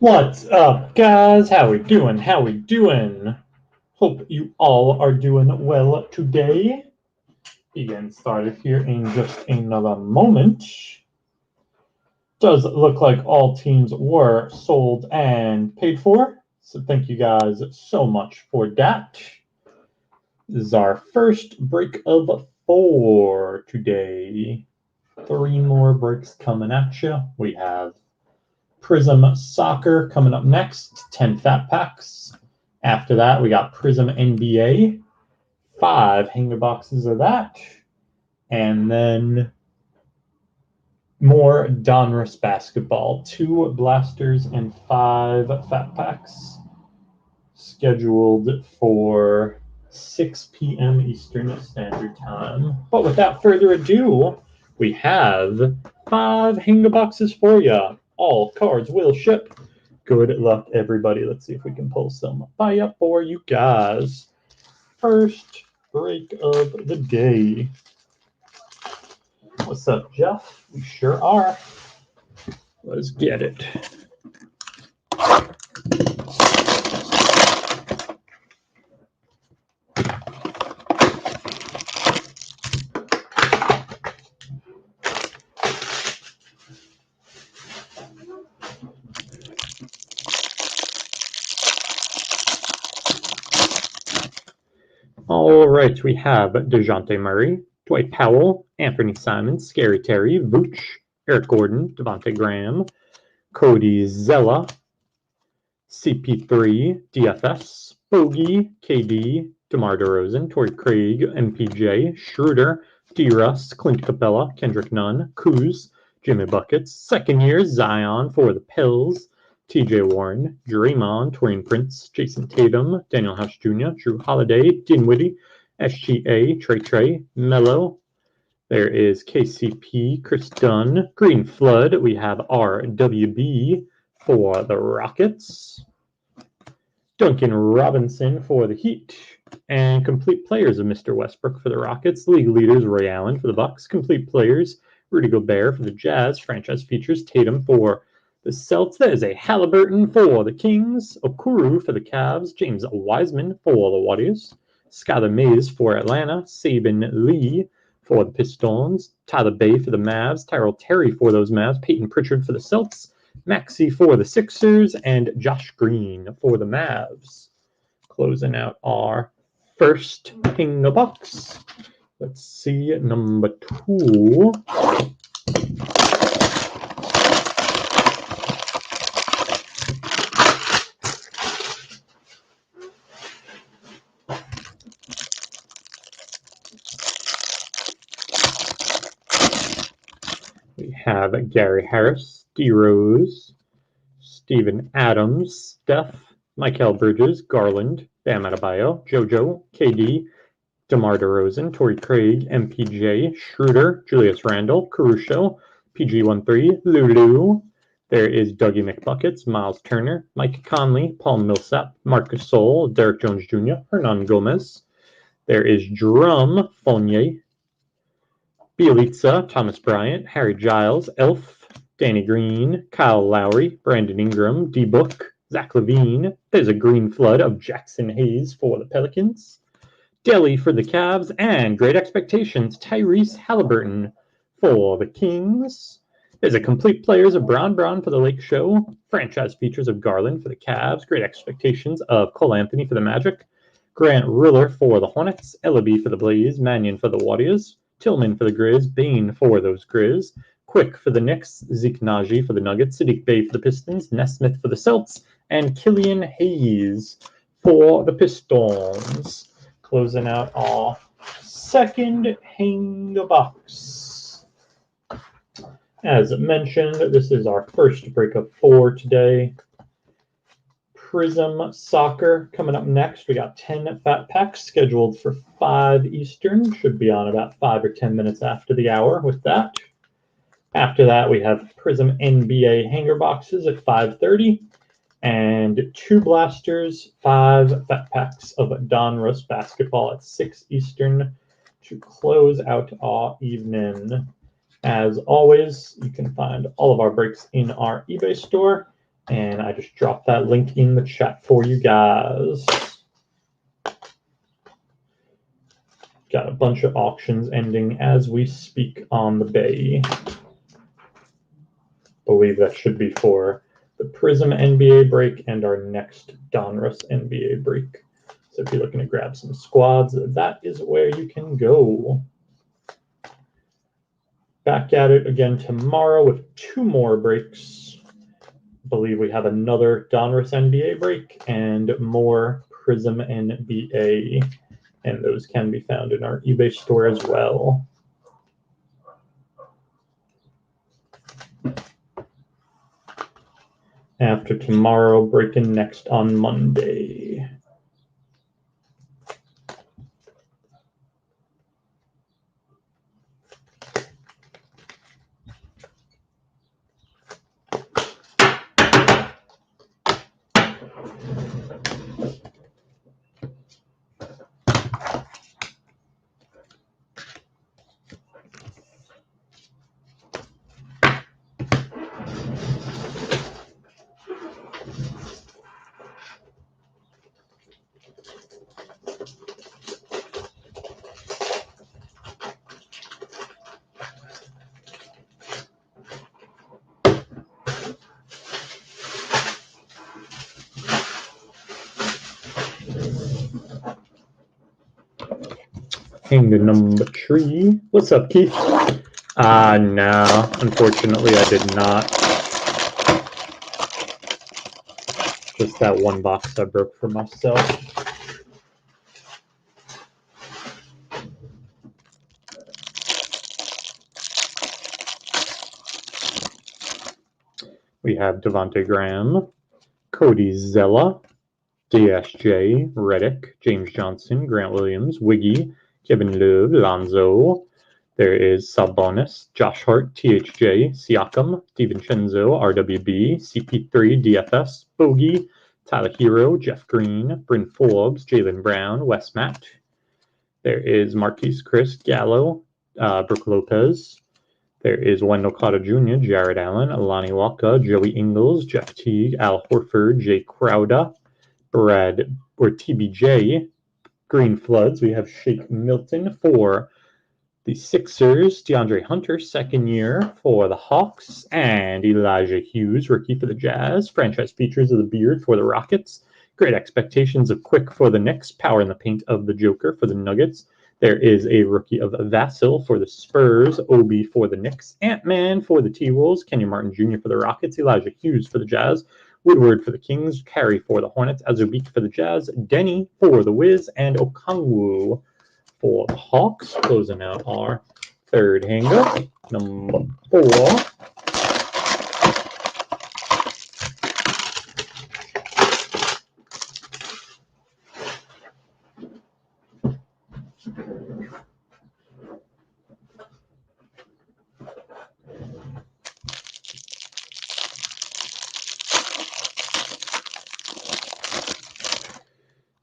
What's up, guys? How we doing? How we doing? Hope you all are doing well today. Getting started here in just another moment. Does look like all teams were sold and paid for, so thank you guys so much for that. This is our first break of 4 today. 3 more breaks coming at you. We have Prism Soccer coming up next, 10 fat packs. After that, we got Prism NBA, 5 hanger boxes of that. And then more Donruss basketball, 2 blasters and 5 fat packs scheduled for 6 p.m. Eastern Standard Time. But without further ado, we have 5 hanger boxes for you. All cards will ship. Good luck, everybody. Let's see if we can pull some fire for you guys. First break of the day. What's up, Jeff? We sure are. Let's get it. All right, we have DeJounte Murray, Dwight Powell, Anthony Simons, Scary Terry, Vooch, Eric Gordon, Devontae Graham, Cody Zella, CP3, DFS, Bogey, KD, DeMar DeRozan, Torrey Craig, MPJ, Schroeder, D-Russ, Clint Capella, Kendrick Nunn, Kuz, Jimmy Buckets, second year Zion for the Pills, TJ Warren, Draymond, Torian Prince, Jason Tatum, Daniel House Jr., Drew Holiday, Dinwiddie, SGA, Trey, Mello. There is KCP, Chris Dunn, Green Flood. We have RWB for the Rockets, Duncan Robinson for the Heat, and complete players of Mr. Westbrook for the Rockets, league leaders Ray Allen for the Bucks, complete players Rudy Gobert for the Jazz, franchise features Tatum for the Celtics. That is a Halliburton for the Kings, Okuru for the Cavs, James Wiseman for the Warriors, Skylar Mays for Atlanta, Sabin Lee for the Pistons, Tyler Bay for the Mavs, Tyrell Terry for those Mavs, Peyton Pritchard for the Celtics, Maxey for the Sixers, and Josh Green for the Mavs. Closing out our first Pinga box. Let's see number 2. We have Gary Harris, D. Rose, Steven Adams, Steph, Michael Bridges, Garland, Bam Adebayo, JoJo, KD, DeMar DeRozan, Torrey Craig, MPJ, Schroeder, Julius Randle, Caruso, PG13, Lulu. There is Dougie McBuckets, Miles Turner, Mike Conley, Paul Millsap, Marcus Sol, Derek Jones Jr., Hernan Gomez. There is Drum, Fournier, Bielitsa, Thomas Bryant, Harry Giles, Elf, Danny Green, Kyle Lowry, Brandon Ingram, D-Book, Zach LaVine. There's a green flood of Jackson Hayes for the Pelicans, Delhi for the Cavs, and Great Expectations, Tyrese Halliburton for the Kings. There's a complete players of Brown for the Lake Show, franchise features of Garland for the Cavs, Great Expectations of Cole Anthony for the Magic, Grant Riller for the Hornets, Ellaby for the Blaze, Mannion for the Warriors, Tillman for the Grizz, Bane for those Grizz, Quick for the Knicks, Zeke Naji for the Nuggets, Sadiq Bey for the Pistons, Nesmith for the Celtics, and Killian Hayes for the Pistons. Closing out our second hanger box. As mentioned, this is our first break of 4 today. Prism Soccer coming up next. We got 10 fat packs scheduled for 5 Eastern. Should be on about 5 or 10 minutes after the hour with that. After that, we have Prism NBA hanger boxes at 5:30. And 2 blasters, 5 fat packs of Donruss basketball at 6 Eastern to close out our evening. As always, you can find all of our breaks in our eBay store. And I just dropped that link in the chat for you guys. Got a bunch of auctions ending as we speak on the bay. Believe that should be for the Prism NBA break and our next Donruss NBA break. So if you're looking to grab some squads, that is where you can go. Back at it again tomorrow with 2 more breaks. I believe we have another Donruss NBA break and more Prism NBA. And those can be found in our eBay store as well. After tomorrow, breaking next on Monday. Hanger number 3. What's up, Keith? No. Unfortunately, I did not. Just that one box I broke for myself. We have Devontae Graham, Cody Zella, DSJ, Reddick, James Johnson, Grant Williams, Wiggy, Kevin Love, Lonzo. There is Sabonis, Josh Hart, THJ, Siakam, DiVincenzo, RWB, CP3, DFS, Bogey, Tyler Hero, Jeff Green, Bryn Forbes, Jaylen Brown, Wes Matt. There is Marquise Chris, Gallo, Brooke Lopez. There is Wendell Carter Jr., Jared Allen, Lonnie Walker, Joey Ingles, Jeff Teague, Al Horford, Jay Crowder, Brad or TBJ, Green Floods. We have Shake Milton for the Sixers, DeAndre Hunter, 2nd year for the Hawks, and Elijah Hughes, rookie for the Jazz. Franchise features of the Beard for the Rockets. Great expectations of Quick for the Knicks. Power in the paint of the Joker for the Nuggets. There is a rookie of Vasil for the Spurs, Obi for the Knicks, Ant-Man for the T-Wolves, Kenyon Martin Jr. for the Rockets, Elijah Hughes for the Jazz, Woodward for the Kings, Carey for the Hornets, Azubik for the Jazz, Denny for the Wiz, and Okongwu for the Hawks. Closing out our 3rd hanger, number 4.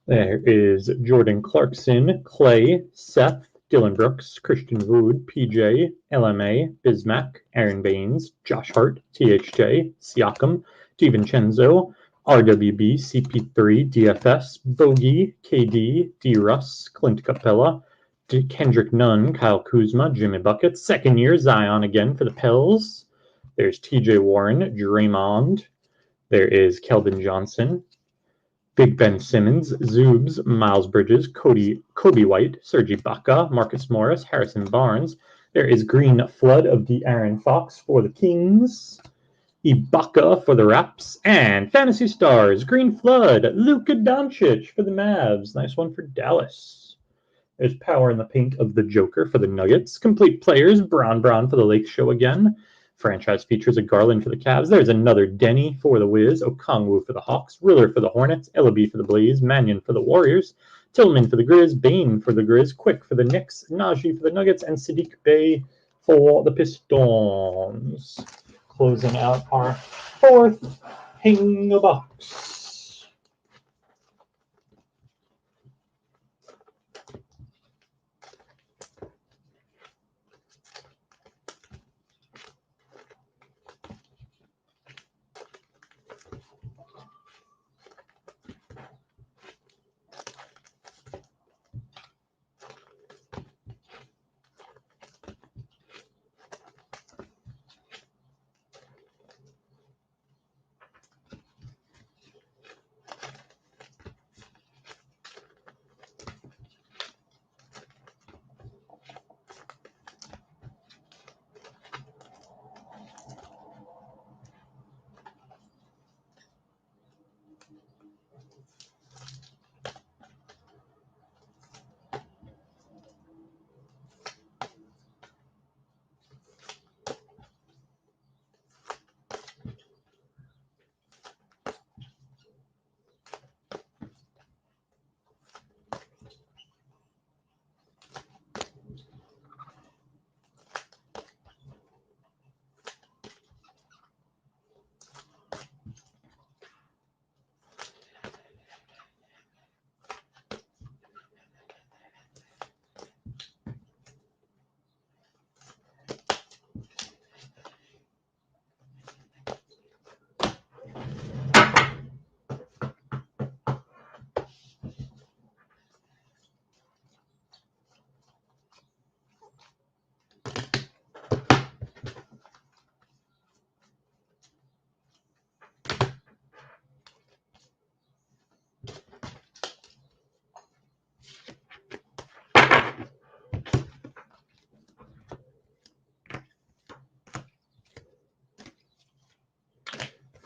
There is Jordan Clarkson, Clay, Seth, Dylan Brooks, Christian Wood, PJ, LMA, Bismack, Aaron Baines, Josh Hart, THJ, Siakam, DiVincenzo, RWB, CP3, DFS, Bogey, KD, D-Russ, Clint Capella, Kendrick Nunn, Kyle Kuzma, Jimmy Buckets, 2nd year, Zion again for the Pels. There's TJ Warren, Draymond. There is Keldon Johnson, Big Ben Simmons, Zoobs, Miles Bridges, Kobe White, Serge Ibaka, Marcus Morris, Harrison Barnes. There is Green Flood of De'Aaron Fox for the Kings, Ibaka for the Raps, and Fantasy Stars, Green Flood, Luka Doncic for the Mavs. Nice one for Dallas. There's Power in the Paint of the Joker for the Nuggets. Complete Players, Brown for the Lake Show again. Franchise features of Garland for the Cavs. There's another Denny for the Wiz, Okongwu for the Hawks, Riller for the Hornets, Ellaby for the Blaze, Mannion for the Warriors, Tillman for the Grizz, Bane for the Grizz, Quick for the Knicks, Najee for the Nuggets, and Sadiq Bey for the Pistons. Closing out our 4th hanger box.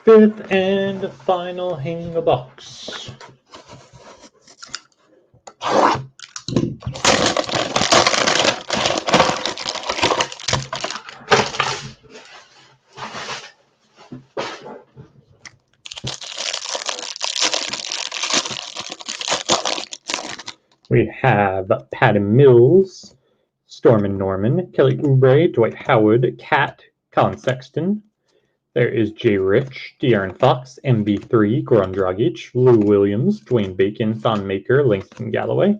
fifth and final hang box. We have Patty Mills, Stormin Norman, Kelly Oubre, Dwight Howard, Cat, Colin Sexton. There is Jay Rich, De'Aaron Fox, MB3, Goran Dragic, Lou Williams, Dwayne Bacon, Thon Maker, Langston Galloway,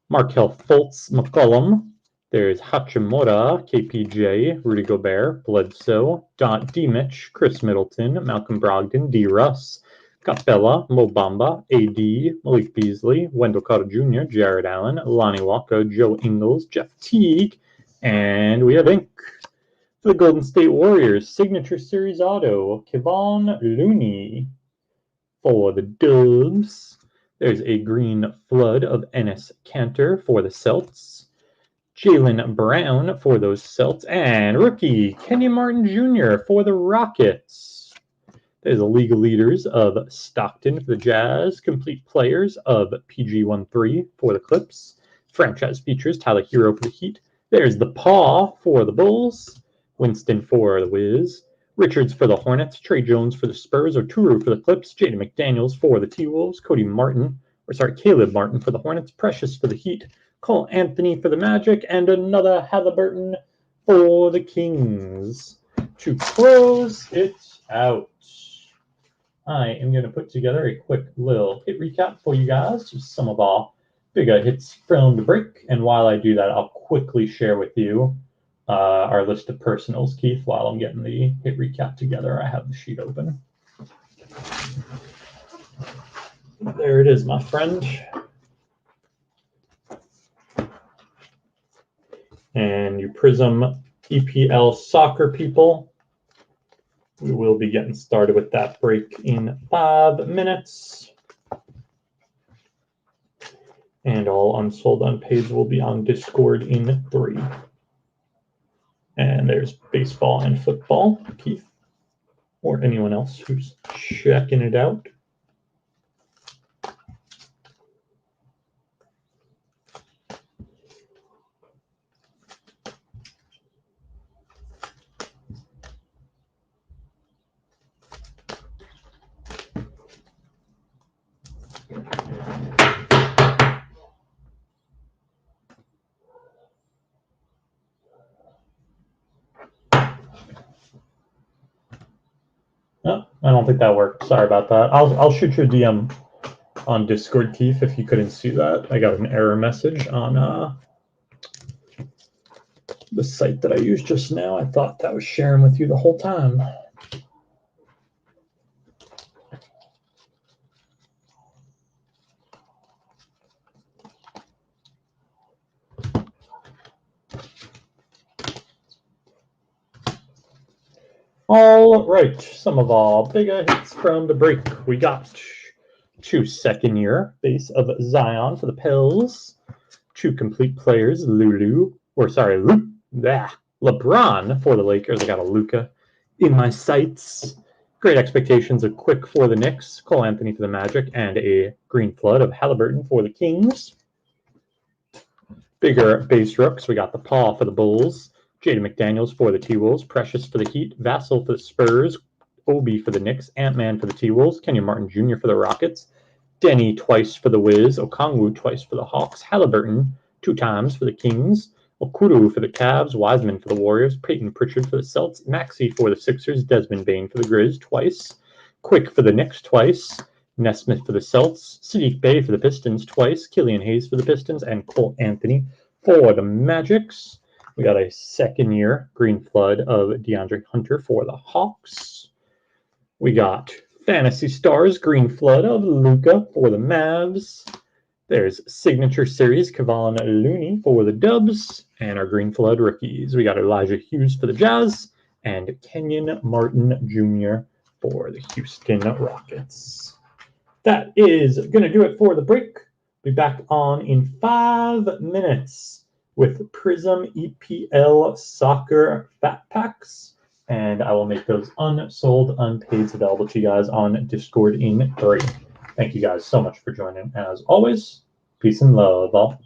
Markelle Fultz, McCollum. There's Hachimura, KPJ, Rudy Gobert, Bledsoe, D. Mitch, Chris Middleton, Malcolm Brogdon, D. Russ, Capella, Mo Bamba, AD, Malik Beasley, Wendell Carter Jr., Jared Allen, Lonnie Walker, Joe Ingles, Jeff Teague, and we have ink. For the Golden State Warriors, Signature Series Auto, Kevon Looney. For the Dubs, there's a green flood of Enes Kanter for the Celts. Jaylen Brown for those Celts. And rookie, Kenyon Martin Jr. for the Rockets. There's the league leaders of Stockton for the Jazz. Complete players of PG13 for the Clips. Franchise features Tyler Hero for the Heat. There's the Paw for the Bulls. Winston for the Wiz. Richards for the Hornets. Trey Jones for the Spurs. Oturu for the Clips. Jaden McDaniels for the T-Wolves. Caleb Martin for the Hornets. Precious for the Heat. Cole Anthony for the Magic. And another Halliburton for the Kings. To close it out, I am going to put together a quick little hit recap for you guys. Just some of our bigger hits from the break. And while I do that, I'll quickly share with you our list of personals, Keith, while I'm getting the hit recap together. I have the sheet open. There it is, my friend. And you Prism EPL soccer people, we will be getting started with that break in 5 minutes. And all unsold unpaids will be on Discord in 3. And there's baseball and football, Keith, or anyone else who's checking it out. Oh, I don't think that worked. Sorry about that. I'll shoot you a DM on Discord, Keith, if you couldn't see that. I got an error message on the site that I used just now. I thought that was sharing with you the whole time. All right, some of our bigger hits from the break. We got 2 second-year base of Zion for the Pels, 2 complete players, LeBron for the Lakers. I got a Luka in my sights. Great expectations of Quick for the Knicks, Cole Anthony for the Magic, and a green flood of Halliburton for the Kings. Bigger base rooks, we got the Paw for the Bulls, Jaden McDaniels for the T-Wolves, Precious for the Heat, Vassell for the Spurs, Obi for the Knicks, Ant-Man for the T-Wolves, Kenyon Martin Jr. for the Rockets, Denny twice for the Wiz, Okongwu twice for the Hawks, Halliburton 2 times for the Kings, Okuru for the Cavs, Wiseman for the Warriors, Peyton Pritchard for the Celts, Maxey for the Sixers, Desmond Bane for the Grizz twice, Quick for the Knicks twice, Nesmith for the Celts, Sadiq Bey for the Pistons twice, Killian Hayes for the Pistons, and Cole Anthony for the Magics. We got a second-year green flood of DeAndre Hunter for the Hawks. We got Fantasy Stars green flood of Luka for the Mavs. There's Signature Series Kevon Looney for the Dubs. And our green flood rookies. We got Elijah Hughes for the Jazz and Kenyon Martin Jr. for the Houston Rockets. That is going to do it for the break. Be back on in 5 minutes with Prism EPL Soccer Fat Packs and I will make those unsold, unpaids available to you guys on Discord in 3. Thank you guys so much for joining. As always, peace and love, all.